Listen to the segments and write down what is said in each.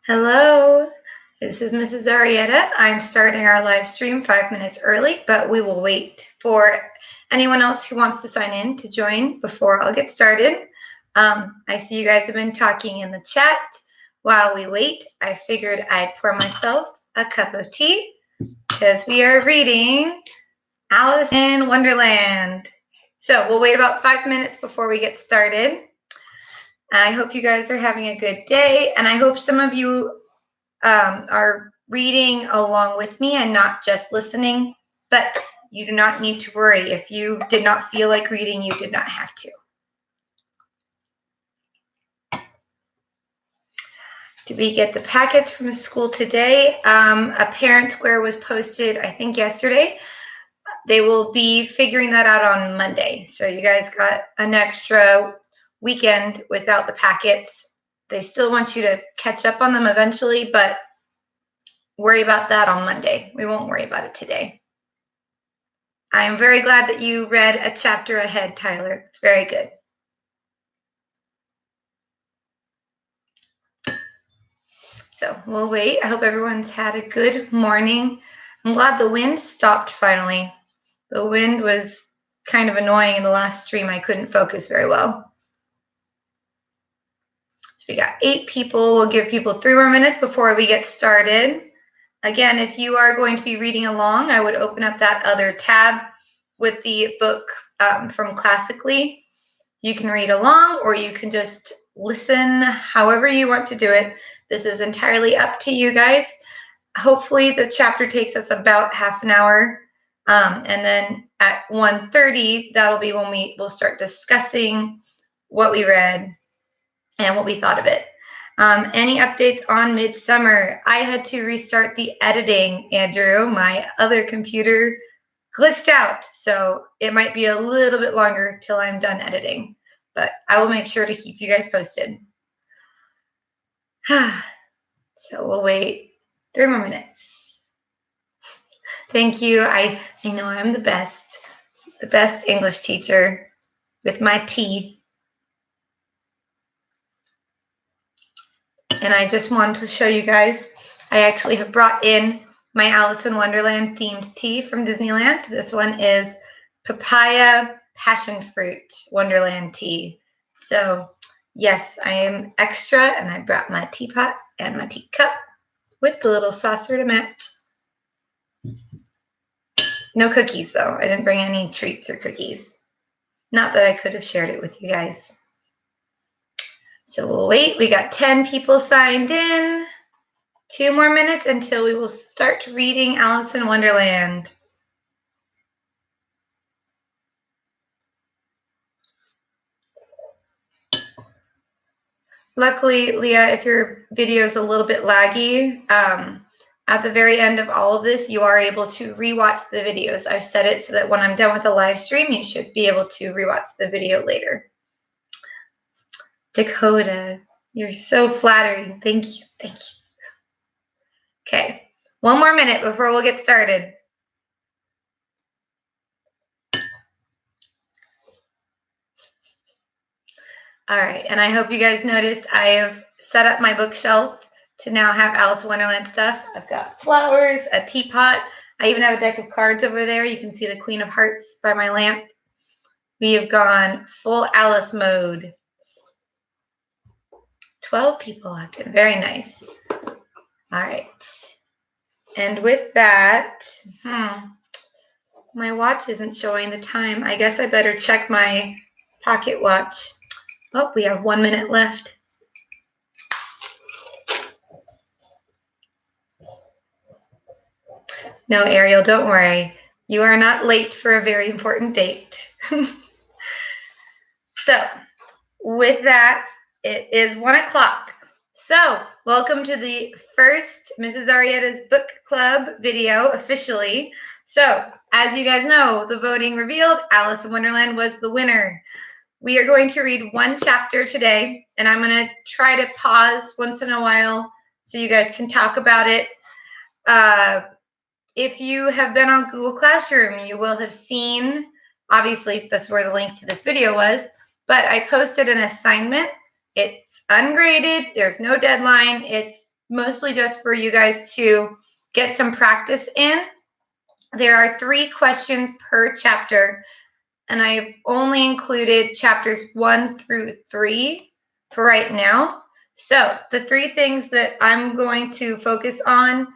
Hello, this is Mrs. Arrieta. I'm starting our live stream 5 minutes early, but we will wait for anyone else who wants to sign in to join before I'll get started. I see you guys have been talking in the chat. While we wait, I figured I'd pour myself a cup of tea because we are reading Alice in Wonderland. So we'll wait about 5 minutes before we get started. I hope you guys are having a good day, and I hope some of you are reading along with me and not just listening, but you do not need to worry. If you did not feel like reading, you did not have to. Did we get the packets from school today? A parent square was posted, I think, yesterday. They will be figuring that out on Monday. So you guys got an extra weekend without the packets. They still want you to catch up on them eventually, but worry about that on Monday. We won't worry about it today. I'm very glad that you read a chapter ahead, Tyler. It's very good. So we'll wait. I hope everyone's had a good morning. I'm glad the wind stopped finally. The wind was kind of annoying in the last stream. I couldn't focus very well. So we got 8 people. We'll give people 3 more minutes before we get started. Again, if you are going to be reading along, I would open up that other tab with the book from Classically. You can read along or you can just listen however you want to do it. This is entirely up to you guys. Hopefully the chapter takes us about half an hour. And then at 1:30, that'll be when we'll start discussing what we read and what we thought of it. Any updates on Midsummer? I had to restart the editing, Andrew. My other computer glitched out, so it might be a little bit longer till I'm done editing, but I will make sure to keep you guys posted. So we'll wait 3 more minutes. Thank you. I know I'm the best English teacher with my tea. And I just wanted to show you guys, I actually have brought in my Alice in Wonderland themed tea from Disneyland. This one is papaya passion fruit Wonderland tea. So yes, I am extra, and I brought my teapot and my teacup with the little saucer to match. No cookies though. I didn't bring any treats or cookies. Not that I could have shared it with you guys. So we'll wait. We got 10 people signed in. 2 more minutes until we will start reading Alice in Wonderland. Luckily, Leah, if your video is a little bit laggy, at the very end of all of this, you are able to rewatch the videos. I've set it so that when I'm done with the live stream, you should be able to rewatch the video later. Dakota, you're so flattering. Thank you. Thank you. Okay, 1 more minute before we'll get started. All right, and I hope you guys noticed I have set up my bookshelf to now have Alice in Wonderland stuff. I've got flowers, a teapot. I even have a deck of cards over there. You can see the Queen of Hearts by my lamp. We have gone full Alice mode. 12 people active. Very nice. All right. And with that, my watch isn't showing the time. I guess I better check my pocket watch. Oh, we have 1 minute left. No, Ariel, don't worry. You are not late for a very important date. So, with that, it is 1 o'clock. So, welcome to the first Mrs. Arrieta's Book Club video officially. So, as you guys know, the voting revealed Alice in Wonderland was the winner. We are going to read 1 chapter today, and I'm going to try to pause once in a while so you guys can talk about it. If you have been on Google Classroom, you will have seen, obviously that's where the link to this video was, but I posted an assignment. It's ungraded. There's no deadline. It's mostly just for you guys to get some practice in. There are 3 questions per chapter, and I've only included chapters 1 through 3 for right now. So the 3 things that I'm going to focus on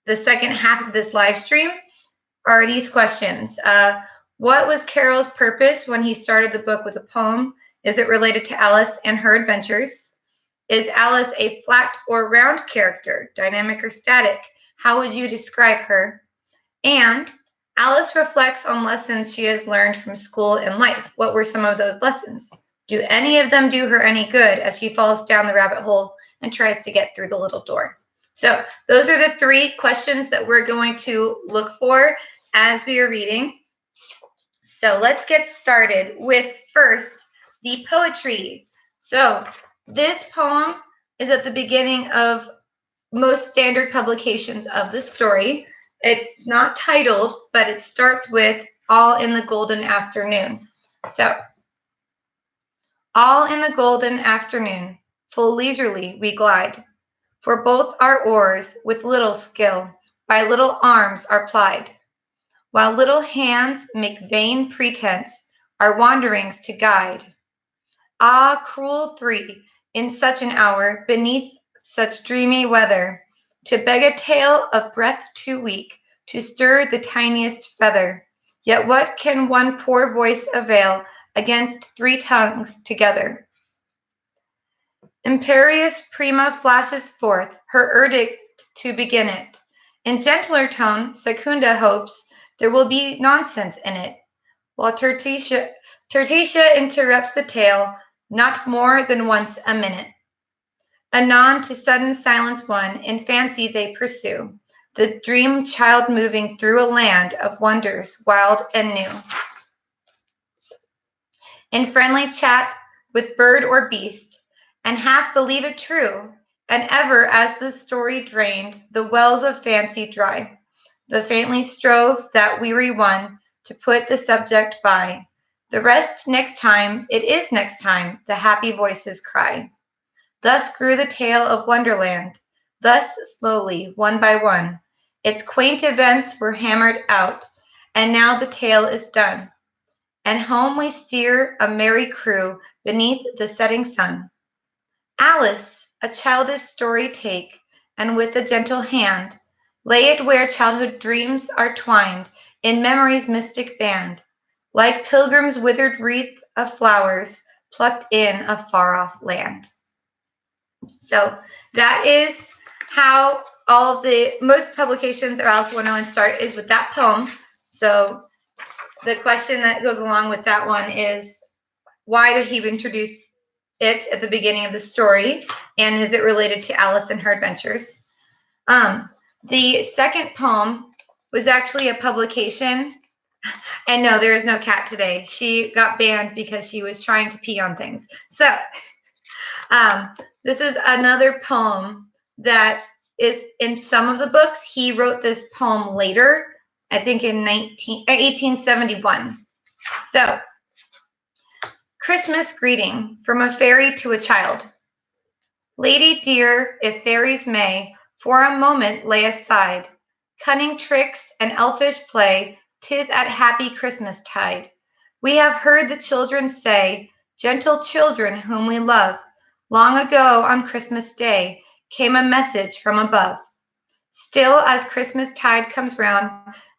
the second half of this live stream are these questions. What was Carol's purpose when he started the book with a poem? Is it related to Alice and her adventures? Is Alice a flat or round character, dynamic or static? How would you describe her? And Alice reflects on lessons she has learned from school and life. What were some of those lessons? Do any of them do her any good as she falls down the rabbit hole and tries to get through the little door? So those are the 3 questions that we're going to look for as we are reading. So let's get started with first the poetry. So this poem is at the beginning of most standard publications of the story. It's not titled, but it starts with all in the golden afternoon. So, all in the golden afternoon, full leisurely we glide, for both our oars with little skill by little arms are plied, while little hands make vain pretense our wanderings to guide. Ah, cruel 3, in such an hour, beneath such dreamy weather, to beg a tale of breath too weak to stir the tiniest feather. Yet what can one poor voice avail against 3 tongues together? Imperious Prima flashes forth her edict to begin it. In gentler tone, Secunda hopes there will be nonsense in it, while Tertia interrupts the tale, not more than once a minute. Anon to sudden silence won, in fancy they pursue the dream child moving through a land of wonders wild and new. In friendly chat with bird or beast, and half believe it true, and ever as the story drained the wells of fancy dry, the faintly strove that weary one to put the subject by. The rest next time, it is next time, the happy voices cry. Thus grew the tale of Wonderland. Thus slowly, one by one, its quaint events were hammered out, and now the tale is done. And home we steer, a merry crew, beneath the setting sun. Alice, a childish story take, and with a gentle hand lay it where childhood dreams are twined in memory's mystic band, like pilgrims' withered wreath of flowers plucked in a far-off land. So that is how all of the most publications of Alice in Wonderland start, is with that poem. So the question that goes along with that one is, why did he introduce it at the beginning of the story, and is it related to Alice and her adventures? The second poem was actually a publication, and no, there is no cat today. She got banned because she was trying to pee on things. So this is another poem that is in some of the books. He wrote this poem later, I think in 1871. So, Christmas greeting from a fairy to a child. Lady dear, if fairies may, for a moment lay aside cunning tricks and elfish play, 'tis at happy Christmas tide. We have heard the children say, gentle children whom we love, long ago on Christmas Day came a message from above. Still, as Christmas tide comes round,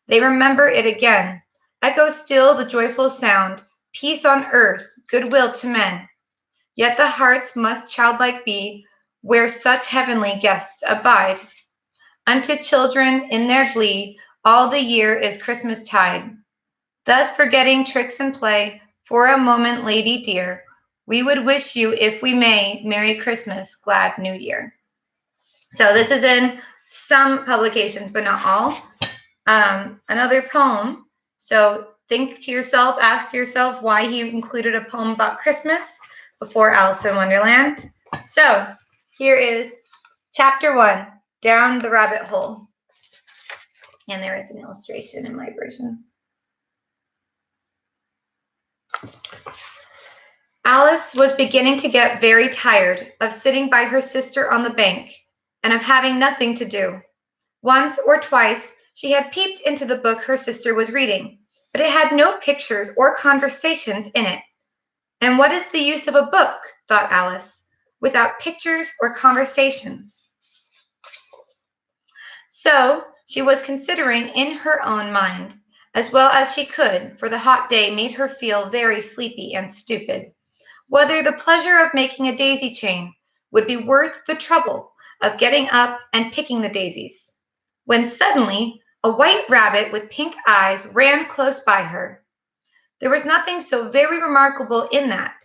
they remember it again. Echoes still the joyful sound, peace on earth, goodwill to men. Yet the hearts must childlike be, where such heavenly guests abide. Unto children in their glee, all the year is Christmas tide. Thus forgetting tricks and play, for a moment, lady dear, we would wish you, if we may, Merry Christmas, Glad New Year. So this is in some publications, but not all. Another poem. So think to yourself, ask yourself why he included a poem about Christmas before Alice in Wonderland. So here is chapter 1, Down the Rabbit Hole. And there is an illustration in my version. Alice was beginning to get very tired of sitting by her sister on the bank and of having nothing to do. Once or twice she had peeped into the book her sister was reading, but it had no pictures or conversations in it. And what is the use of a book, thought Alice, without pictures or conversations? So she was considering in her own mind, as well as she could, for the hot day made her feel very sleepy and stupid, whether the pleasure of making a daisy chain would be worth the trouble of getting up and picking the daisies, when suddenly a white rabbit with pink eyes ran close by her. There was nothing so very remarkable in that,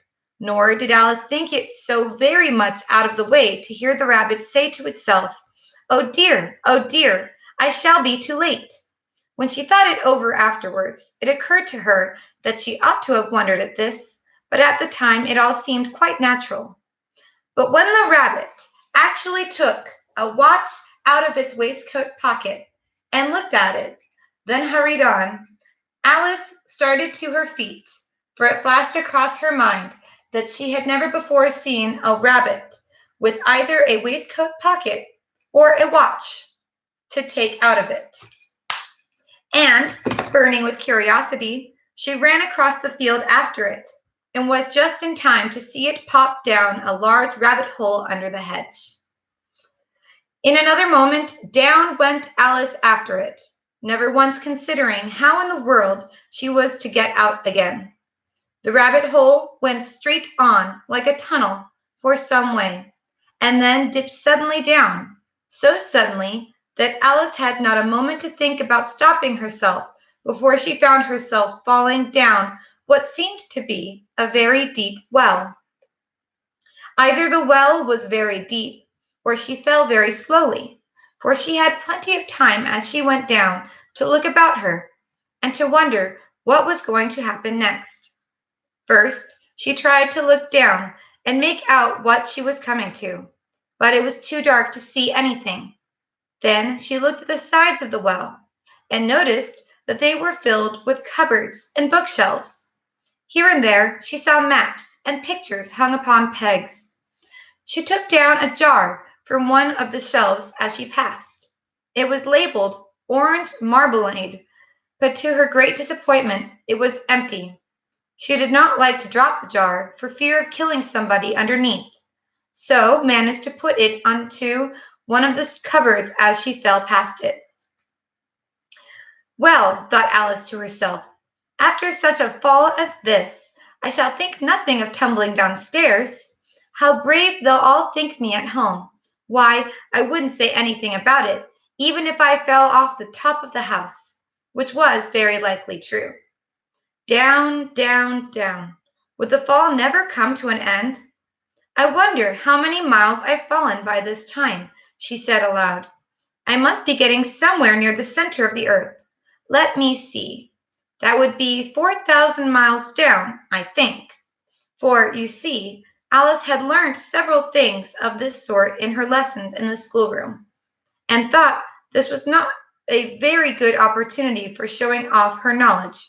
nor did Alice think it so very much out of the way to hear the rabbit say to itself, oh dear, I shall be too late." When she thought it over afterwards, it occurred to her that she ought to have wondered at this, but at the time it all seemed quite natural. But when the rabbit actually took a watch out of its waistcoat pocket and looked at it, then hurried on, Alice started to her feet, for it flashed across her mind that she had never before seen a rabbit with either a waistcoat pocket or a watch to take out of it. And, burning with curiosity, she ran across the field after it, and was just in time to see it pop down a large rabbit hole under the hedge. In another moment, down went Alice after it, never once considering how in the world she was to get out again. The rabbit hole went straight on, like a tunnel, for some way, and then dipped suddenly down, so suddenly that Alice had not a moment to think about stopping herself before she found herself falling down what seemed to be a very deep well. Either the well was very deep, or she fell very slowly, for she had plenty of time as she went down to look about her and to wonder what was going to happen next. First, she tried to look down and make out what she was coming to, but it was too dark to see anything. Then she looked at the sides of the well and noticed that they were filled with cupboards and bookshelves. Here and there she saw maps and pictures hung upon pegs. She took down a jar from one of the shelves as she passed. It was labeled orange marmalade, but to her great disappointment, it was empty. She did not like to drop the jar for fear of killing somebody underneath, so managed to put it onto one of the cupboards as she fell past it. Well, thought Alice to herself, after such a fall as this, I shall think nothing of tumbling downstairs. How brave they'll all think me at home. Why, I wouldn't say anything about it, even if I fell off the top of the house, which was very likely true. Down, down, down. Would the fall never come to an end? I wonder how many miles I've fallen by this time, she said aloud. I must be getting somewhere near the center of the earth. Let me see. That would be 4,000 miles down, I think. For, you see, Alice had learned several things of this sort in her lessons in the schoolroom, and thought this was not a very good opportunity for showing off her knowledge,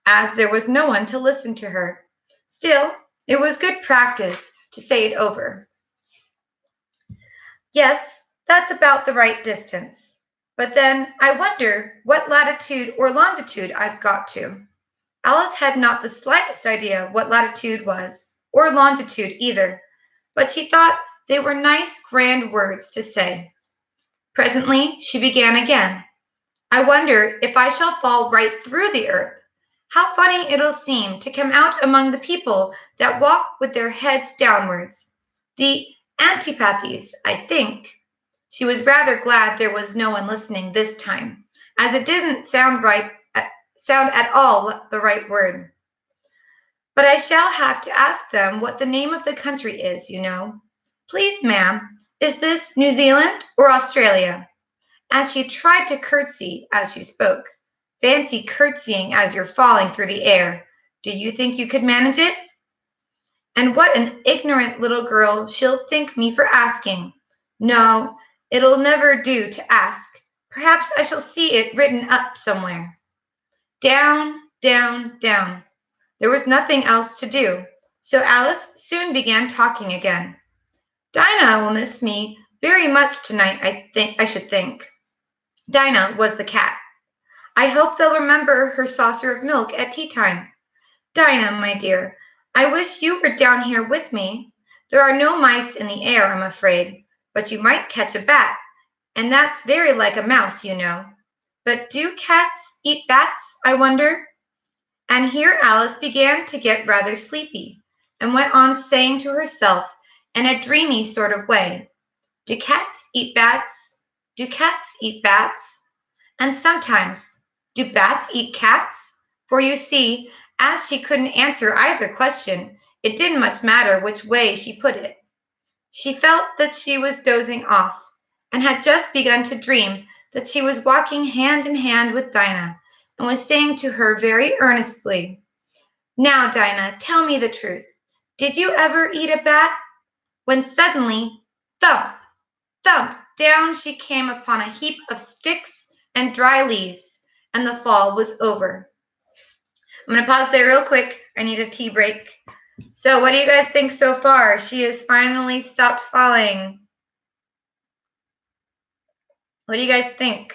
as there was no one to listen to her. Still, it was good practice to say it over. Yes, that's about the right distance. But then I wonder what latitude or longitude I've got to. Alice had not the slightest idea what latitude was, or longitude either, but she thought they were nice, grand words to say. Presently she began again. I wonder if I shall fall right through the earth. How funny it'll seem to come out among the people that walk with their heads downwards. The antipathies, I think. She was rather glad there was no one listening this time, as it didn't sound at all the right word. But I shall have to ask them what the name of the country is, you know. Please, ma'am, is this New Zealand or Australia? As she tried to curtsy as she spoke. Fancy curtsying as you're falling through the air. Do you think you could manage it? And what an ignorant little girl she'll think me for asking. No, it'll never do to ask. Perhaps I shall see it written up somewhere. Down, down, down. There was nothing else to do, so Alice soon began talking again. Dinah will miss me very much tonight, I should think. Dinah was the cat. I hope they'll remember her saucer of milk at tea time. Dinah, my dear, I wish you were down here with me. There are no mice in the air, I'm afraid, but you might catch a bat, and that's very like a mouse, you know. But do cats eat bats, I wonder? And here Alice began to get rather sleepy, and went on saying to herself in a dreamy sort of way, do cats eat bats? Do cats eat bats? And sometimes, do bats eat cats? For you see, as she couldn't answer either question, it didn't much matter which way she put it. She felt that she was dozing off, and had just begun to dream that she was walking hand in hand with Dinah, and was saying to her very earnestly, now, Dinah, tell me the truth. Did you ever eat a bat? When suddenly, thump, thump, down she came upon a heap of sticks and dry leaves, and the fall was over. I'm going to pause there real quick. I need a tea break. So what do you guys think so far? She has finally stopped falling. What do you guys think?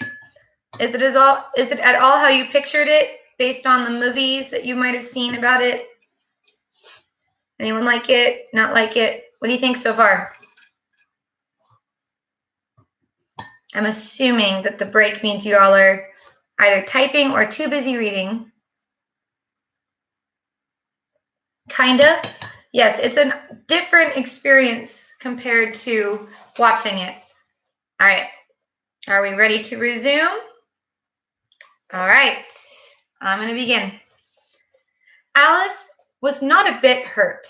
Is it at all how you pictured it based on the movies that you might have seen about it? Anyone like it? Not like it? What do you think so far? I'm assuming that the break means you all are either typing or too busy reading. Kinda. Yes, it's a different experience compared to watching it. All right. Are we ready to resume? All right. I'm going to begin. Alice was not a bit hurt,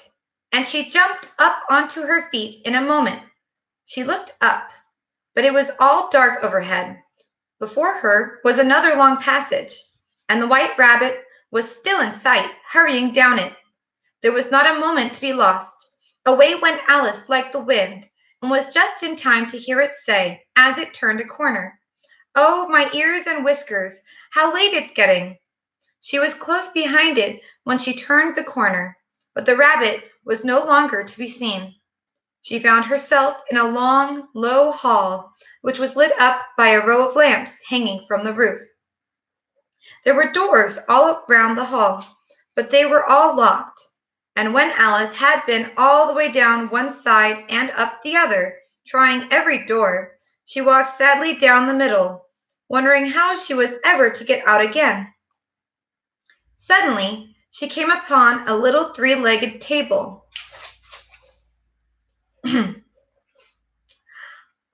and she jumped up onto her feet in a moment. She looked up, but it was all dark overhead. Before her was another long passage, and the white rabbit was still in sight, hurrying down it. There was not a moment to be lost. Away went Alice like the wind, and was just in time to hear it say, as it turned a corner, oh, my ears and whiskers, how late it's getting. She was close behind it when she turned the corner, but the rabbit was no longer to be seen. She found herself in a long, low hall, which was lit up by a row of lamps hanging from the roof. There were doors all round the hall, but they were all locked, and when Alice had been all the way down one side and up the other, trying every door, she walked sadly down the middle, wondering how she was ever to get out again. Suddenly, she came upon a little three-legged table,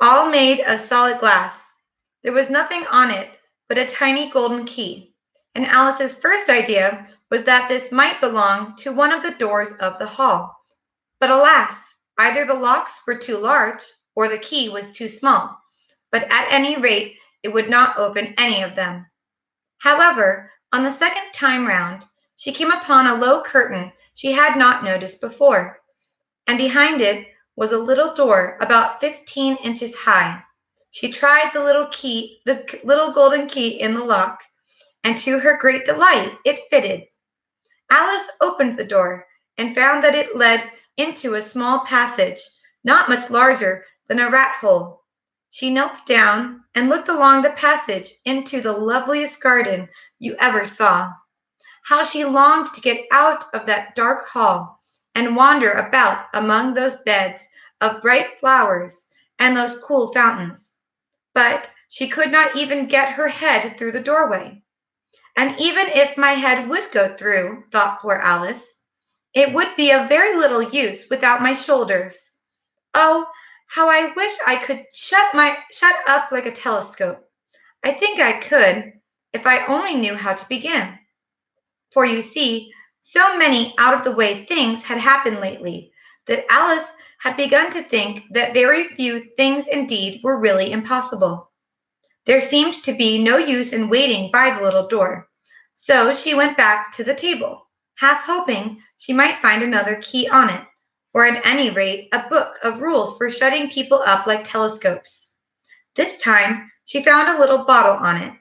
all made of solid glass. There was nothing on it but a tiny golden key, and Alice's first idea was that this might belong to one of the doors of the hall. But alas, either the locks were too large or the key was too small, but at any rate it would not open any of them. However, on the second time round, she came upon a low curtain she had not noticed before, and behind it was a little door about 15 inches high. She tried the little golden key in the lock, and to her great delight, it fitted. Alice opened the door and found that it led into a small passage, not much larger than a rat hole. She knelt down and looked along the passage into the loveliest garden you ever saw. How she longed to get out of that dark hall and wander about among those beds of bright flowers and those cool fountains. But she could not even get her head through the doorway. And even if my head would go through, thought poor Alice, it would be of very little use without my shoulders. Oh, how I wish I could shut up like a telescope. I think I could, if I only knew how to begin. For you see, so many out-of-the-way things had happened lately that Alice had begun to think that very few things indeed were really impossible. There seemed to be no use in waiting by the little door, so she went back to the table, half hoping she might find another key on it, or at any rate a book of rules for shutting people up like telescopes. This time she found a little bottle on it,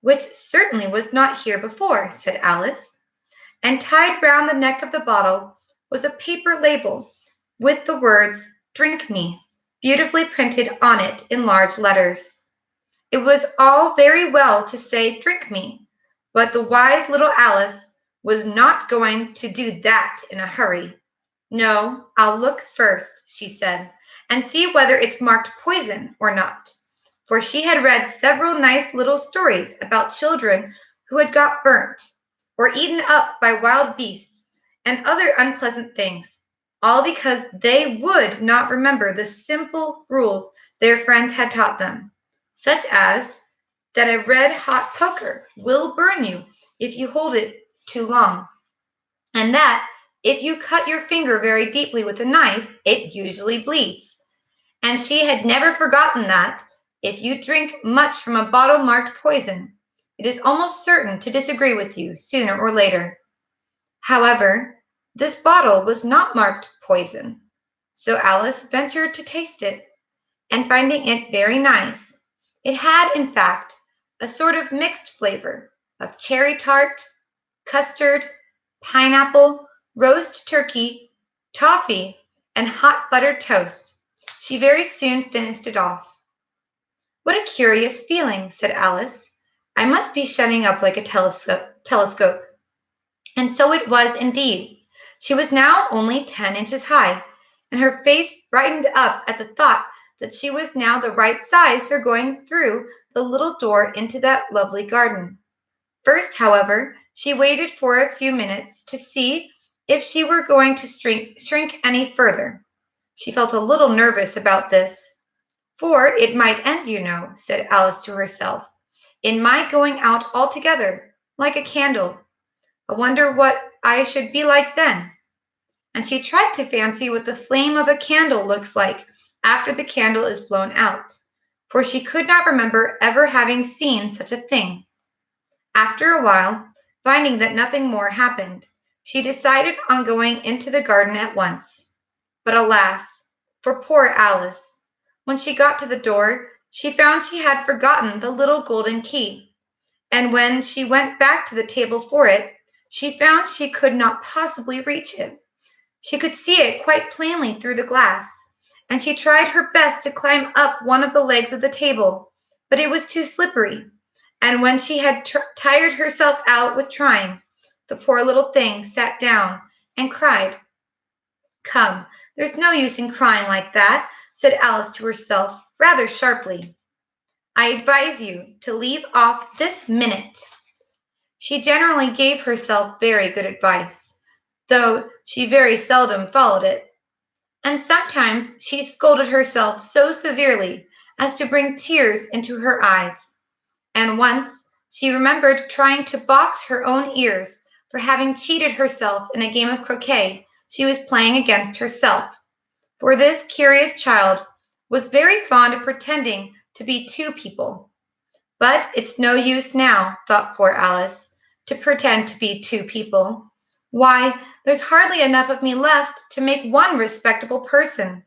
which certainly was not here before, said Alice, and tied round the neck of the bottle was a paper label with the words, "Drink me," beautifully printed on it in large letters. It was all very well to say, "Drink me," but the wise little Alice was not going to do that in a hurry. "No, I'll look first," she said, "and see whether it's marked poison or not." For she had read several nice little stories about children who had got burnt, or eaten up by wild beasts, and other unpleasant things, all because they would not remember the simple rules their friends had taught them, such as that a red-hot poker will burn you if you hold it too long, and that if you cut your finger very deeply with a knife, it usually bleeds. And she had never forgotten that, if you drink much from a bottle marked poison, it is almost certain to disagree with you sooner or later. However, this bottle was not marked poison, so Alice ventured to taste it, and finding it very nice, it had, in fact, a sort of mixed flavor of cherry tart, custard, pineapple, roast turkey, toffee, and hot buttered toast. She very soon finished it off. "What a curious feeling," said Alice. "I must be shutting up like a telescope." And so it was indeed. She was now only 10 inches high, and her face brightened up at the thought that she was now the right size for going through the little door into that lovely garden. First, however, she waited for a few minutes to see if she were going to shrink any further. She felt a little nervous about this. "For it might end, you know," said Alice to herself, "in my going out altogether, like a candle. I wonder what I should be like then." And she tried to fancy what the flame of a candle looks like after the candle is blown out, for she could not remember ever having seen such a thing. After a while, finding that nothing more happened, she decided on going into the garden at once. But alas, for poor Alice! When she got to the door, she found she had forgotten the little golden key, and when she went back to the table for it, she found she could not possibly reach it. She could see it quite plainly through the glass, and she tried her best to climb up one of the legs of the table, but it was too slippery, and when she had tired herself out with trying, the poor little thing sat down and cried. "Come, there's no use in crying like that," said Alice to herself, rather sharply. "I advise you to leave off this minute." She generally gave herself very good advice, though she very seldom followed it, and sometimes she scolded herself so severely as to bring tears into her eyes. And once she remembered trying to box her own ears for having cheated herself in a game of croquet she was playing against herself. For this curious child was very fond of pretending to be two people. "But it's no use now," thought poor Alice, "to pretend to be two people. Why, there's hardly enough of me left to make one respectable person."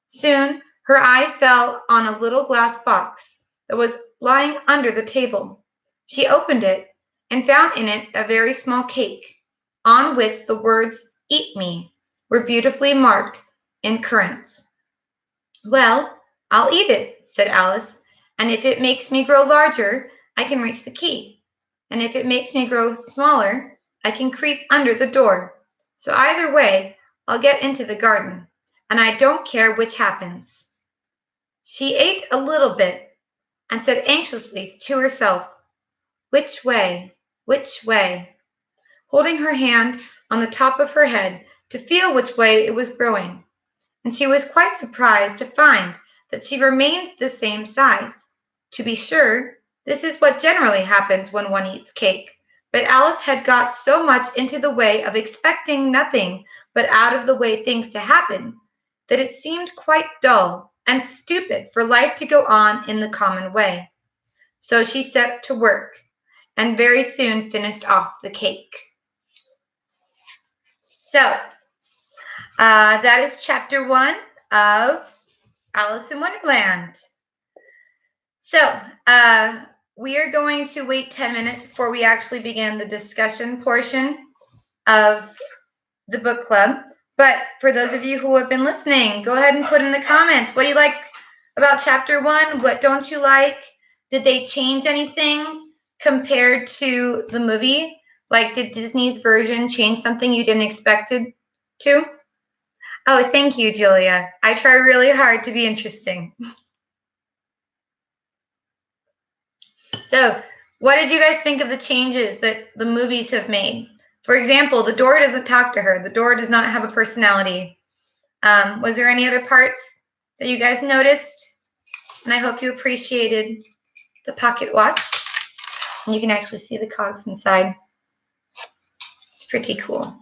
Soon her eye fell on a little glass box that was lying under the table. She opened it and found in it a very small cake, on which the words "Eat me" were beautifully marked in currants. "Well, I'll eat it," said Alice, "and if it makes me grow larger, I can reach the key, and if it makes me grow smaller, I can creep under the door. So either way, I'll get into the garden, and I don't care which happens." She ate a little bit and said anxiously to herself, "Which way? Which way?" holding her hand on the top of her head to feel which way it was growing. And she was quite surprised to find that she remained the same size. To be sure, this is what generally happens when one eats cake, but Alice had got so much into the way of expecting nothing but out of the way things to happen, that it seemed quite dull and stupid for life to go on in the common way. So she set to work, and very soon finished off the cake. So, that is chapter 1 of Alice in Wonderland. So, we are going to wait 10 minutes before we actually begin the discussion portion of the book club. But for those of you who have been listening, go ahead and put in the comments. What do you like about chapter 1? What don't you like? Did they change anything compared to the movie? Like, did Disney's version change something you didn't expect it to? Oh, thank you, Julia. I try really hard to be interesting. So, what did you guys think of the changes that the movies have made? For example, the door doesn't talk to her. The door does not have a personality. Was there any other parts that you guys noticed? And I hope you appreciated the pocket watch. And you can actually see the cogs inside. It's pretty cool.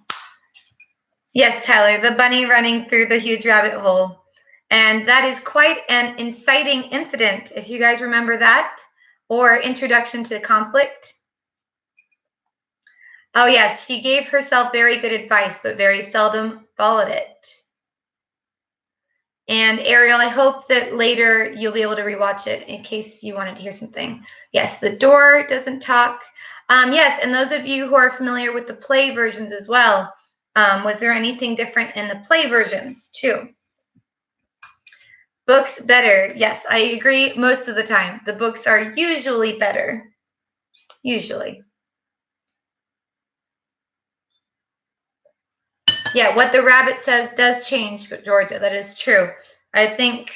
Yes, Tyler, the bunny running through the huge rabbit hole. And that is quite an inciting incident, if you guys remember that, or introduction to conflict. Oh, yes, she gave herself very good advice, but very seldom followed it. And Ariel, I hope that later you'll be able to rewatch it in case you wanted to hear something. Yes, the door doesn't talk. Yes, and those of you who are familiar with the play versions as well, was there anything different in the play versions too? Books better. Yes, I agree most of the time. The books are usually better. Usually. Yeah, what the rabbit says does change, Georgia. That is true. I think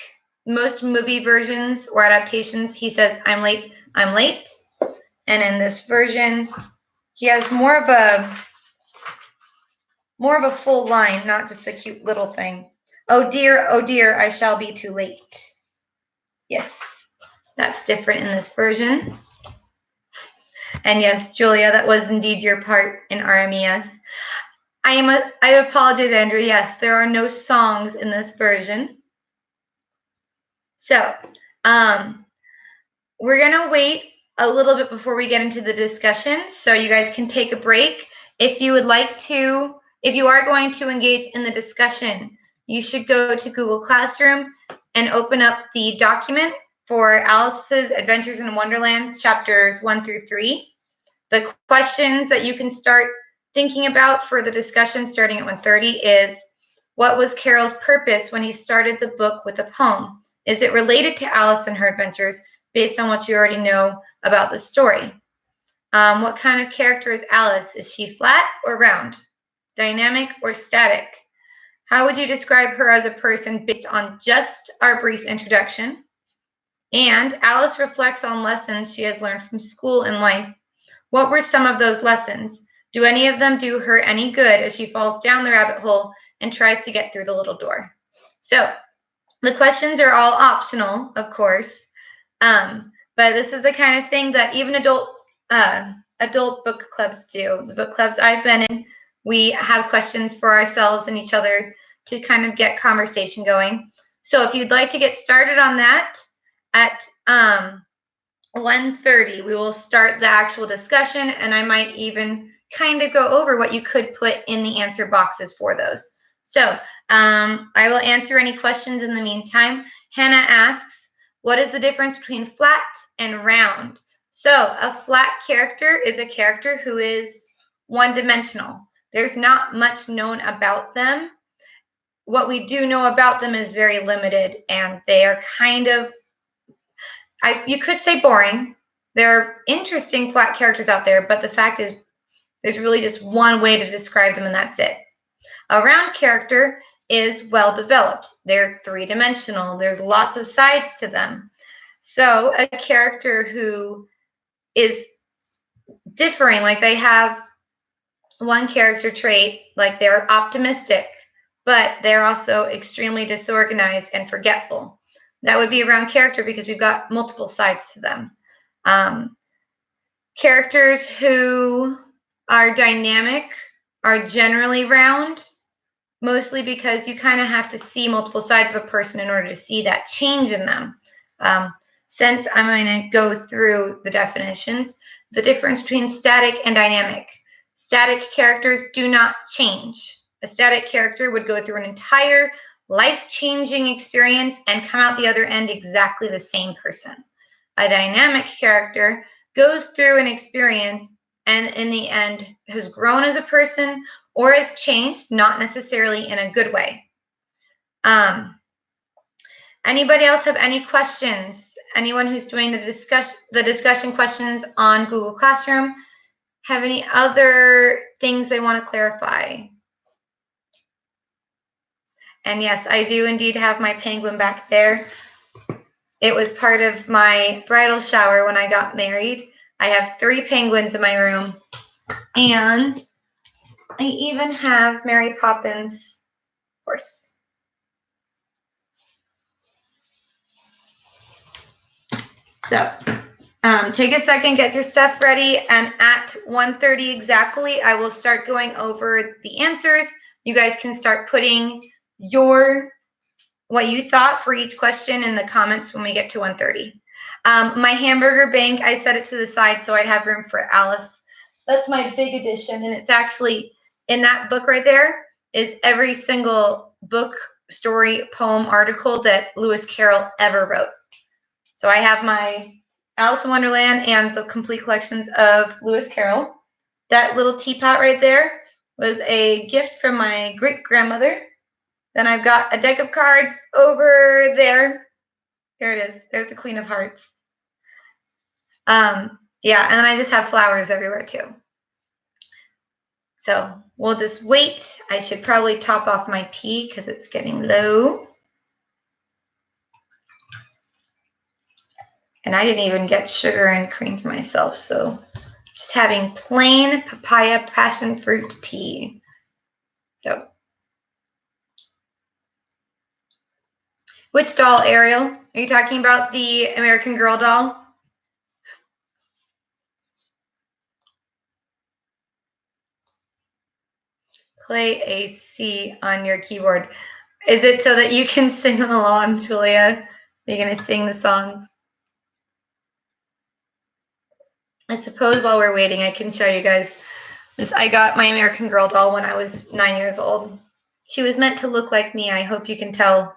most movie versions or adaptations, he says, I'm late, I'm late. And in this version, he has more of a full line, not just a cute little thing. Oh dear, I shall be too late. Yes, that's different in this version. And yes, Julia, that was indeed your part in RMES. I apologize, Andrew. Yes, there are no songs in this version. So, we're going to wait a little bit before we get into the discussion so you guys can take a break. If you would like to, if you are going to engage in the discussion, you should go to Google Classroom and open up the document for Alice's Adventures in Wonderland, chapters 1 through 3. The questions that you can start thinking about for the discussion starting at 1:30 is, what was Carol's purpose when he started the book with a poem? Is it related to Alice and her adventures based on what you already know about the story? What kind of character is Alice? Is she flat or round? Dynamic or static? How would you describe her as a person based on just our brief introduction? And Alice reflects on lessons she has learned from school and life. What were some of those lessons? Do any of them do her any good as she falls down the rabbit hole and tries to get through the little door? So the questions are all optional, of course, but this is the kind of thing that even adult book clubs do. The book clubs I've been in, we have questions for ourselves and each other to kind of get conversation going. So if you'd like to get started on that at 1:30, we will start the actual discussion, and I might even kind of go over what you could put in the answer boxes for those. So I will answer any questions in the meantime. Hannah asks, what is the difference between flat and round? So a flat character is a character who is one-dimensional. There's not much known about them. What we do know about them is very limited, and they are kind of, you could say boring. There are interesting flat characters out there, but the fact is there's really just one way to describe them, and that's it. A round character is well developed. They're three-dimensional. There's lots of sides to them. So a character who is differing, like they have one character trait, like they're optimistic, but they're also extremely disorganized and forgetful. That would be a round character because we've got multiple sides to them. Characters who are dynamic are generally round, mostly because you kind of have to see multiple sides of a person in order to see that change in them. Since I'm going to go through the definitions, the difference between static and dynamic. Static characters do not change. A static character would go through an entire life-changing experience and come out the other end exactly the same person. A dynamic character goes through an experience and in the end has grown as a person or has changed, not necessarily in a good way. Anybody else have any questions? Anyone who's doing the discussion questions on Google Classroom have any other things they want to clarify? And yes, I do indeed have my penguin back there. It was part of my bridal shower when I got married. I have 3 penguins in my room. And I even have Mary Poppins' horse. So take a second, get your stuff ready, and at 1:30 exactly, I will start going over the answers. You guys can start putting what you thought for each question in the comments when we get to 1:30. My hamburger bank, I set it to the side so I'd have room for Alice. That's my big addition, and it's actually in that book right there is every single book, story, poem, article that Lewis Carroll ever wrote. So I have my Alice in Wonderland and the complete collections of Lewis Carroll. That little teapot right there was a gift from my great-grandmother. Then I've got a deck of cards over there. There it is. There's the Queen of Hearts. Yeah, and then I just have flowers everywhere too. So we'll just wait. I should probably top off my tea because it's getting low. And I didn't even get sugar and cream for myself, so just having plain papaya passion fruit tea. So, which doll, Ariel? Are you talking about the American Girl doll? Play a C on your keyboard. Is it so that you can sing along, Julia? Are you going to sing the songs? I suppose while we're waiting, I can show you guys this. I got my American Girl doll when I was 9 years old. She was meant to look like me. I hope you can tell.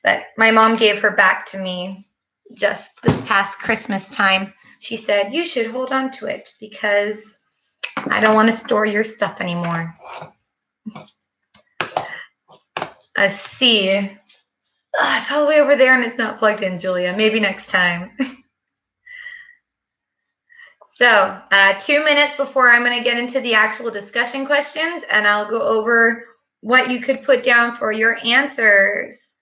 But my mom gave her back to me just this past Christmas time. She said, you should hold on to it because I don't want to store your stuff anymore. A C. It's all the way over there and it's not plugged in, Julia. Maybe next time. So 2 minutes before I'm going to get into the actual discussion questions, and I'll go over what you could put down for your answers.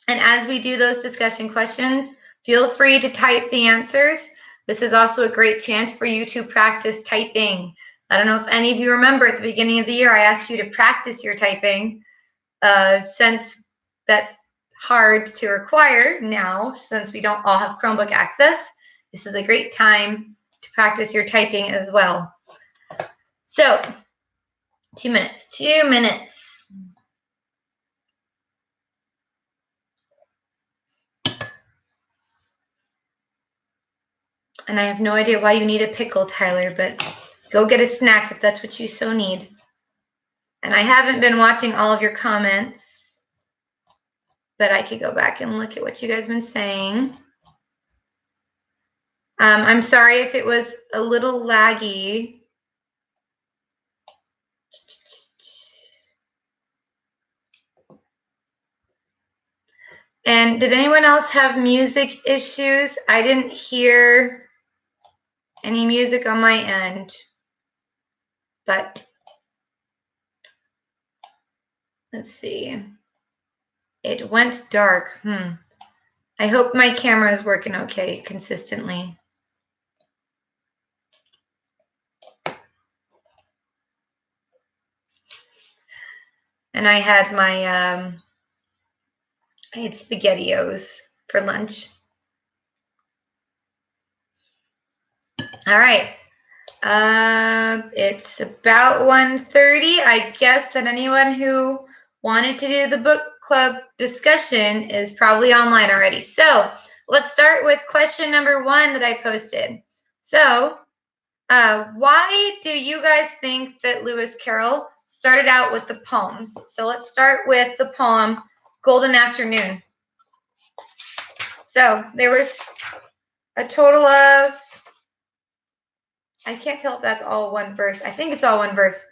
And as we do those discussion questions, feel free to type the answers. This is also a great chance for you to practice typing. I don't know if any of you remember at the beginning of the year, I asked you to practice your typing. Since that's hard to require now, since we don't all have Chromebook access, this is a great time to practice your typing as well. So 2 minutes, 2 minutes. And I have no idea why you need a pickle, Tyler, but go get a snack if that's what you so need. And I haven't been watching all of your comments, but I could go back and look at what you guys have been saying. I'm sorry if it was a little laggy. And did anyone else have music issues? I didn't hear any music on my end, but let's see. It went dark. I hope my camera is working okay consistently. And I had my I had SpaghettiOs for lunch. All right. It's about 1:30. I guess that anyone who wanted to do the book club discussion is probably online already. So let's start with question number 1 that I posted. So why do you guys think that Lewis Carroll started out with the poems? So let's start with the poem Golden Afternoon. So there was a total of, I can't tell if that's all one verse. I think it's all one verse.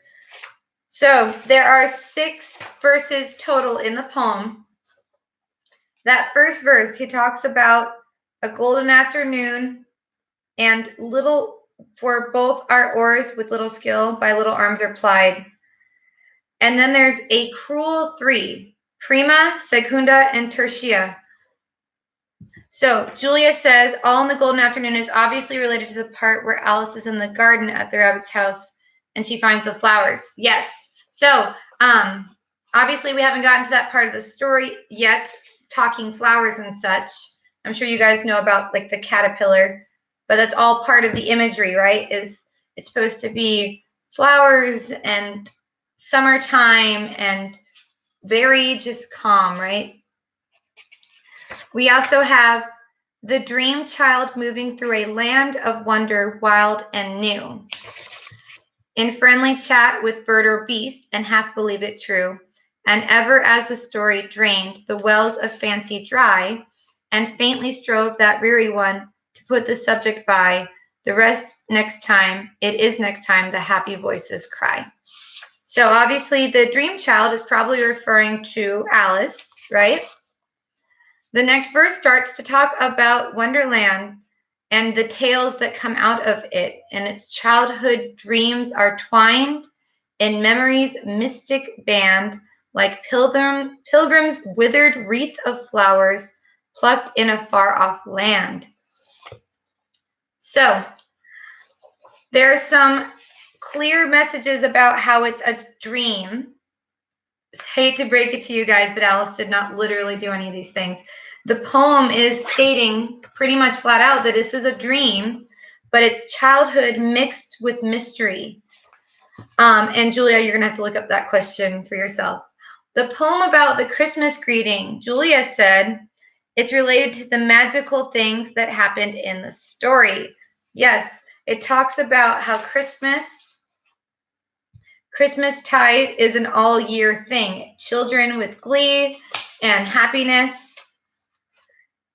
So there are 6 verses total in the poem. That first verse, he talks about a golden afternoon and little, for both our oars with little skill by little arms are plied. And then there's a cruel 3, prima, secunda, and tertia. So Julia says, all in the golden afternoon is obviously related to the part where Alice is in the garden at the rabbit's house and she finds the flowers. Yes. So obviously we haven't gotten to that part of the story yet, talking flowers and such. I'm sure you guys know about like the caterpillar, but that's all part of the imagery, right? Is it's supposed to be flowers and summertime and very just calm, right? We also have the dream child moving through a land of wonder, wild and new. In friendly chat with bird or beast, and half believe it true. And ever as the story drained the wells of fancy dry, and faintly strove that weary one to put the subject by, the rest next time, it is next time the happy voices cry. So obviously the dream child is probably referring to Alice, right? The next verse starts to talk about Wonderland and the tales that come out of it, and its childhood dreams are twined in memory's mystic band, like pilgrim's withered wreath of flowers plucked in a far-off land. So there are some clear messages about how it's a dream. I hate to break it to you guys, but Alice did not literally do any of these things. The poem is stating pretty much flat out that this is a dream, but it's childhood mixed with mystery. And Julia, you're going to have to look up that question for yourself. The poem about the Christmas greeting, Julia said, it's related to the magical things that happened in the story. Yes, it talks about how Christmastide is an all-year thing. Children with glee and happiness.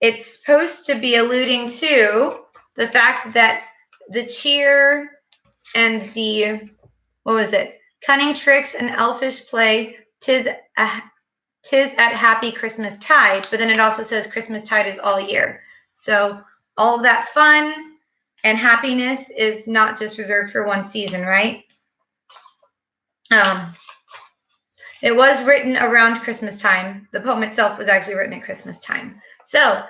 It's supposed to be alluding to the fact that the cheer and the, cunning tricks and elfish play, tis at happy Christmas tide, but then it also says Christmas tide is all year. So all of that fun and happiness is not just reserved for one season, right? It was written around Christmas time. The poem itself was actually written at Christmas time. So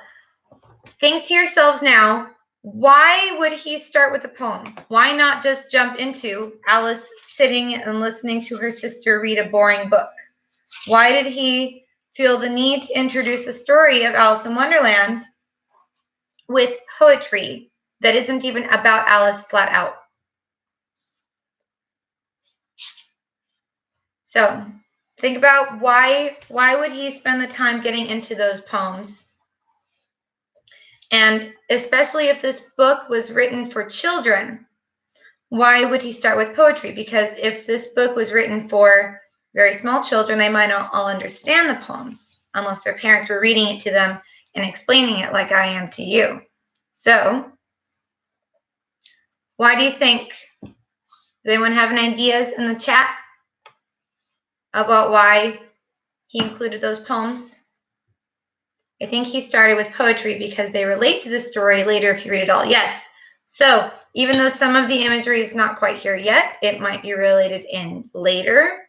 think to yourselves now, why would he start with the poem? Why not just jump into Alice sitting and listening to her sister read a boring book? Why did he feel the need to introduce the story of Alice in Wonderland with poetry that isn't even about Alice flat out? So think about why would he spend the time getting into those poems? And especially if this book was written for children, why would he start with poetry? Because if this book was written for very small children, they might not all understand the poems unless their parents were reading it to them and explaining it like I am to you. So why do you think? Does anyone have any ideas in the chat about why he included those poems? I think he started with poetry because they relate to the story later if you read it all. Yes. So even though some of the imagery is not quite here yet, it might be related in later.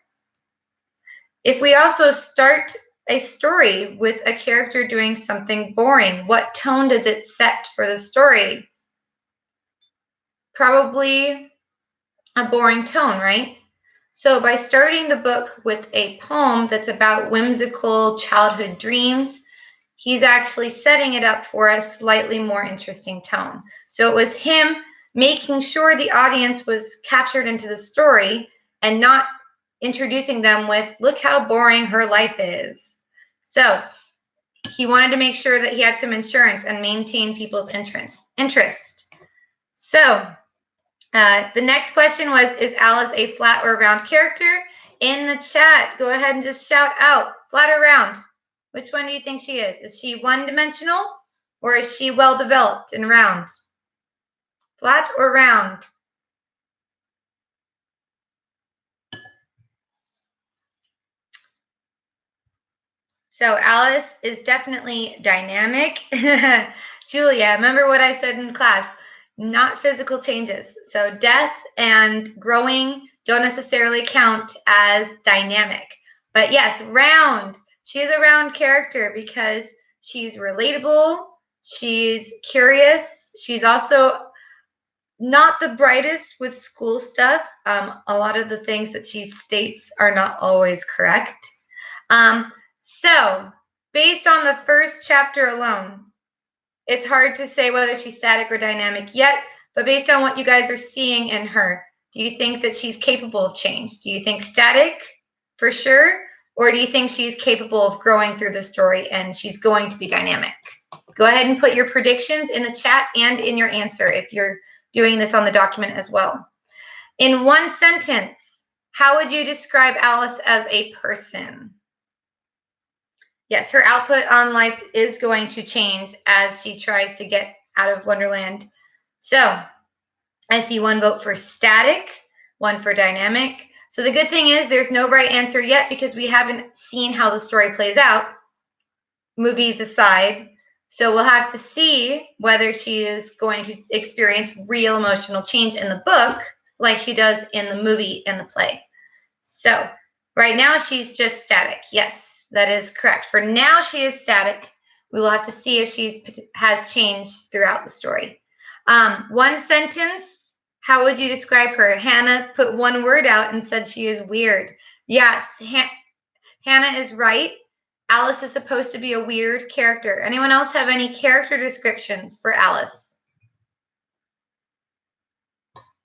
If we also start a story with a character doing something boring, what tone does it set for the story? Probably a boring tone, right? So by starting the book with a poem that's about whimsical childhood dreams, he's actually setting it up for a slightly more interesting tone. So it was him making sure the audience was captured into the story and not introducing them with, look how boring her life is. So he wanted to make sure that he had some insurance and maintain people's interest. So the next question was, is Alice a flat or round character? In the chat, go ahead and just shout out, flat or round. Which one do you think she is? Is she one-dimensional or is she well-developed and round? Flat or round? So Alice is definitely dynamic. Julia, remember what I said in class, not physical changes. So death and growing don't necessarily count as dynamic. But yes, round. She is a round character because she's relatable, she's curious, she's also not the brightest with school stuff. A lot of the things that she states are not always correct. So, based on the first chapter alone, it's hard to say whether she's static or dynamic yet, but based on what you guys are seeing in her, do you think that she's capable of change? Do you think static for sure? Or do you think she's capable of growing through the story and she's going to be dynamic? Go ahead and put your predictions in the chat and in your answer if you're doing this on the document as well. In one sentence, how would you describe Alice as a person? Yes, her output on life is going to change as she tries to get out of Wonderland. So I see one vote for static, one for dynamic. So the good thing is there's no right answer yet because we haven't seen how the story plays out, movies aside. So we'll have to see whether she is going to experience real emotional change in the book like she does in the movie and the play. So right now she's just static. Yes, that is correct. For now she is static. We will have to see if she has changed throughout the story. One sentence, how would you describe her? Hannah put one word out and said she is weird. Yes, Hannah is right. Alice is supposed to be a weird character. Anyone else have any character descriptions for Alice?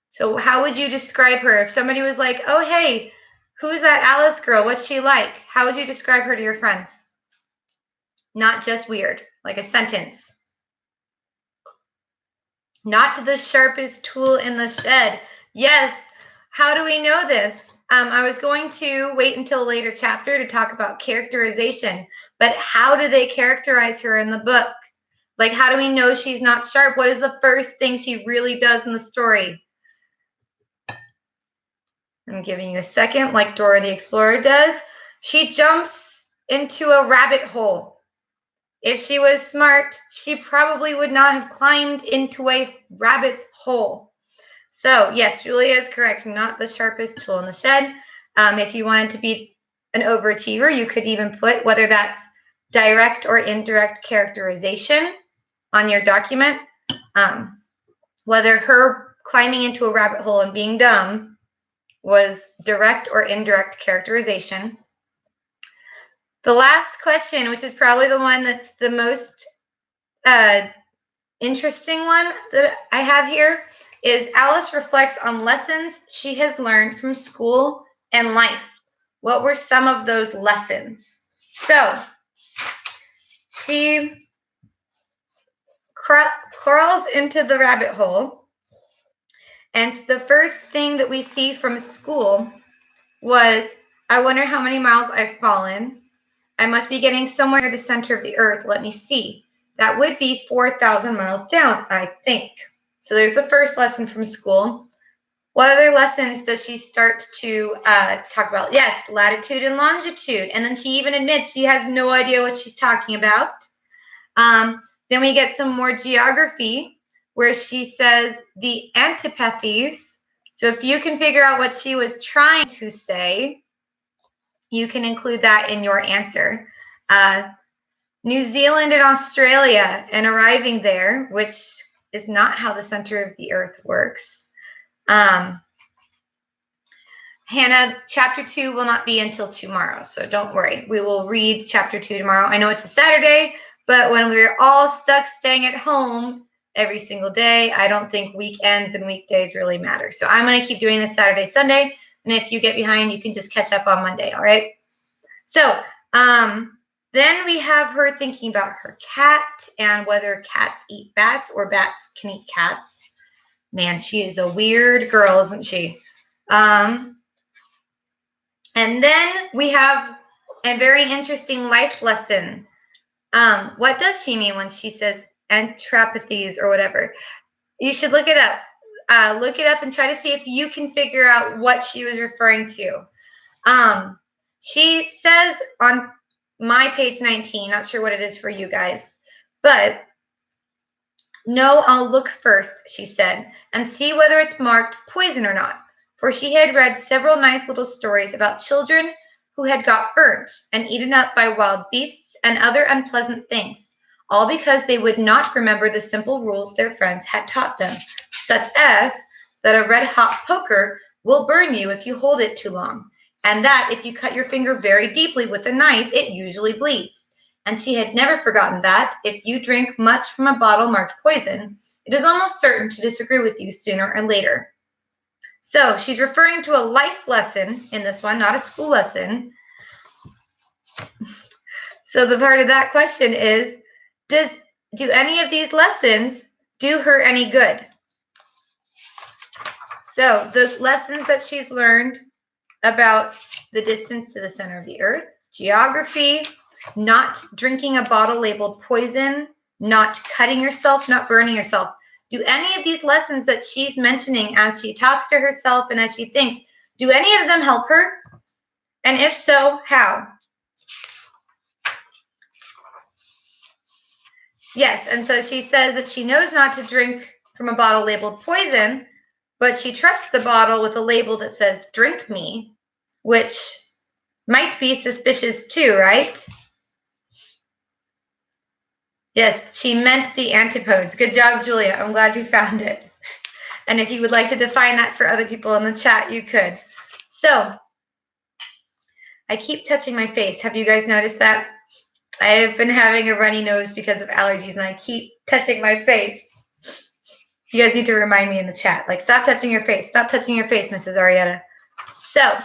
So how would you describe her? If somebody was like, oh, hey, who's that Alice girl? What's she like? How would you describe her to your friends? Not just weird, like a sentence. Not the sharpest tool in the shed. Yes. How do we know this? I was going to wait until a later chapter to talk about characterization, but how do they characterize her in the book? Like, how do we know she's not sharp? What is the first thing she really does in the story? I'm giving you a second, like Dora the Explorer does. She jumps into a rabbit hole. If she was smart, she probably would not have climbed into a rabbit's hole. So yes, Julia is correct. Not the sharpest tool in the shed. If you wanted to be an overachiever, you could even put whether that's direct or indirect characterization on your document. Whether her climbing into a rabbit hole and being dumb was direct or indirect characterization. The last question, which is probably the one that's the most interesting one that I have here, is Alice reflects on lessons she has learned from school and life. What were some of those lessons? So she crawls into the rabbit hole, and the first thing that we see from school was, I wonder how many miles I've fallen. I must be getting somewhere near the center of the earth. Let me see. That would be 4,000 miles down, I think. So there's the first lesson from school. What other lessons does she start to talk about? Yes, latitude and longitude. And then she even admits she has no idea what she's talking about. Then we get some more geography where she says the antipathies. So if you can figure out what she was trying to say, you can include that in your answer. New Zealand and Australia and arriving there, which is not how the center of the earth works. Hannah, chapter 2 will not be until tomorrow, so don't worry. We will read chapter 2 tomorrow. I know it's a Saturday, but when we're all stuck staying at home every single day, I don't think weekends and weekdays really matter. So I'm going to keep doing this Saturday, Sunday, and if you get behind, you can just catch up on Monday, all right? So then we have her thinking about her cat and whether cats eat bats or bats can eat cats. Man, she is a weird girl, isn't she? And then we have a very interesting life lesson. What does she mean when she says antipathies or whatever? You should look it up. Look it up and try to see if you can figure out what she was referring to. She says on my page 19, not sure what it is for you guys, but no, I'll look first, she said, and see whether it's marked poison or not, for she had read several nice little stories about children who had got burnt and eaten up by wild beasts and other unpleasant things, all because they would not remember the simple rules their friends had taught them, such as that a red-hot poker will burn you if you hold it too long, and that if you cut your finger very deeply with a knife, it usually bleeds. And she had never forgotten that if you drink much from a bottle marked poison, it is almost certain to disagree with you sooner or later. So she's referring to a life lesson in this one, not a school lesson. So the part of that question is, do any of these lessons do her any good? So the lessons that she's learned about the distance to the center of the earth, geography, not drinking a bottle labeled poison, not cutting yourself, not burning yourself. Do any of these lessons that she's mentioning as she talks to herself and as she thinks, do any of them help her? And if so, how? Yes, and so she says that she knows not to drink from a bottle labeled poison, but she trusts the bottle with a label that says, drink me, which might be suspicious too, right? Yes, she meant the antipodes. Good job, Julia. I'm glad you found it. And if you would like to define that for other people in the chat, you could. So, I keep touching my face. Have you guys noticed that? I have been having a runny nose because of allergies, and I keep touching my face. You guys need to remind me in the chat. Like, stop touching your face. Stop touching your face, Mrs. Arrieta. So,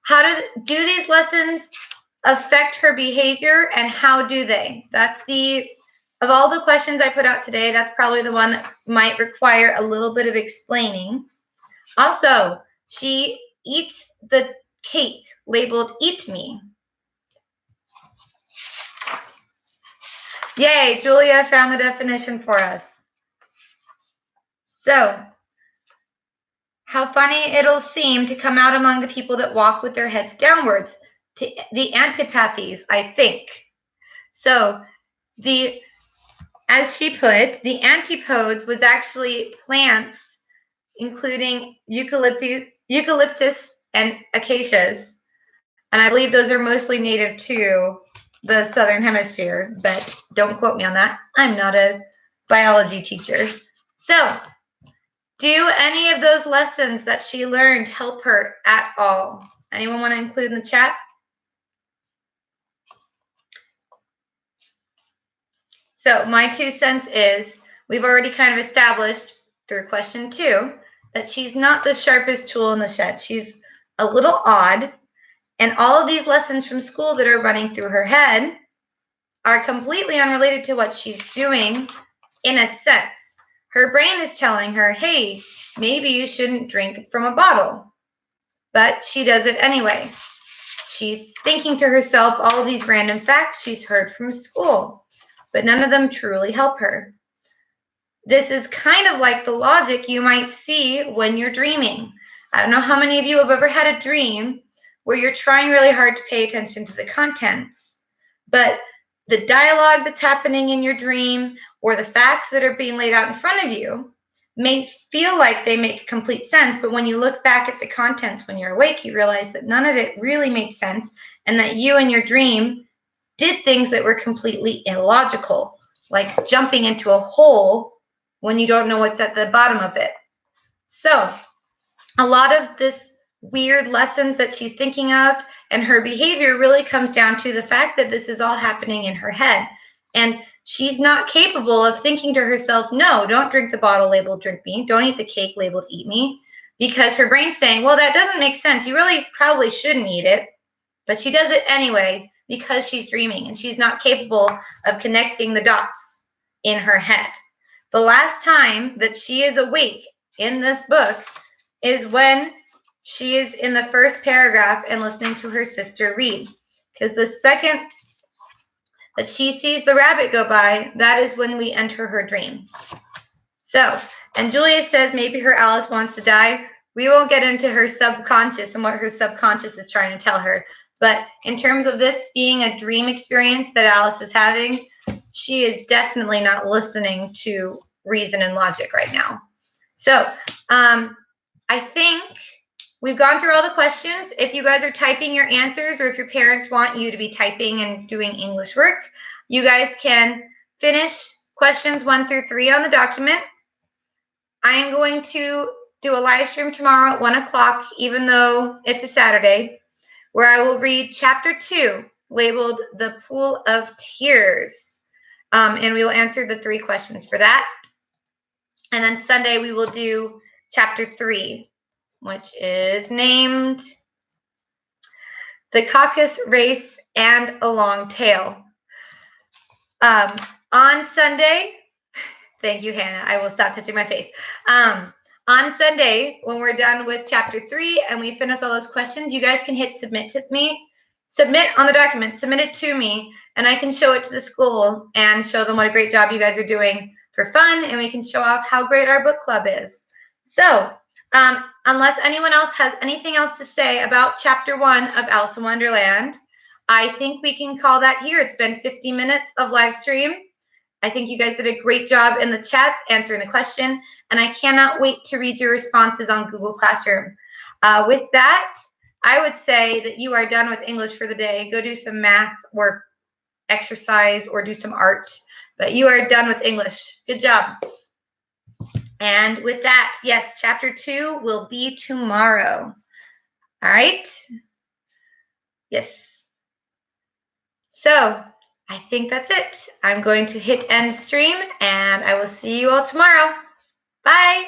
how do these lessons affect her behavior, and how do they? That's of all the questions I put out today, that's probably the one that might require a little bit of explaining. Also, she eats the cake labeled Eat Me. Yay, Julia found the definition for us. So, how funny it'll seem to come out among the people that walk with their heads downwards, to the antipathies, I think. So, as she put, the antipodes was actually plants, including eucalyptus and acacias. And I believe those are mostly native to the Southern Hemisphere, but don't quote me on that. I'm not a biology teacher. So, do any of those lessons that she learned help her at all? Anyone want to include in the chat? So my 2 cents is, we've already kind of established through question 2 that she's not the sharpest tool in the shed. She's a little odd, and all of these lessons from school that are running through her head are completely unrelated to what she's doing in a sense. Her brain is telling her, hey, maybe you shouldn't drink from a bottle, but she does it anyway. She's thinking to herself all these random facts she's heard from school, but none of them truly help her. This is kind of like the logic you might see when you're dreaming. I don't know how many of you have ever had a dream where you're trying really hard to pay attention to the contents, but the dialogue that's happening in your dream or the facts that are being laid out in front of you may feel like they make complete sense, but when you look back at the contents when you're awake, you realize that none of it really makes sense, and that you in your dream did things that were completely illogical, like jumping into a hole when you don't know what's at the bottom of it. So a lot of this weird lessons that she's thinking of and her behavior really comes down to the fact that this is all happening in her head. And she's not capable of thinking to herself, no, don't drink the bottle labeled drink me. Don't eat the cake labeled eat me. Because her brain's saying, well, that doesn't make sense. You really probably shouldn't eat it. But she does it anyway because she's dreaming and she's not capable of connecting the dots in her head. The last time that she is awake in this book is when she is in the first paragraph and listening to her sister read. Because the second that she sees the rabbit go by, that is when we enter her dream. So, and Julia says maybe her Alice wants to die. We won't get into her subconscious and what her subconscious is trying to tell her. But in terms of this being a dream experience that Alice is having, she is definitely not listening to reason and logic right now. So I think we've gone through all the questions. If you guys are typing your answers, or if your parents want you to be typing and doing English work, you guys can finish questions 1 through 3 on the document. I am going to do a live stream tomorrow at 1 o'clock, even though it's a Saturday, where I will read chapter 2, labeled The Pool of Tears. And we will answer the 3 questions for that. And then Sunday, we will do chapter 3, which is named The Caucus Race and a Long Tail. On Sunday, thank you, Hannah. I will stop touching my face. On Sunday, when we're done with chapter 3 and we finish all those questions, you guys can hit submit to me. Submit on the document, submit it to me, and I can show it to the school and show them what a great job you guys are doing for fun, and we can show off how great our book club is. So, unless anyone else has anything else to say about chapter 1 of Alice in Wonderland, I think we can call that here. It's been 50 minutes of live stream. I think you guys did a great job in the chats answering the question, and I cannot wait to read your responses on Google Classroom. With that, I would say that you are done with English for the day. Go do some math or exercise or do some art, but you are done with English. Good job. And with that, yes, chapter 2 will be tomorrow. All right? Yes. So I think that's it. I'm going to hit end stream, and I will see you all tomorrow. Bye.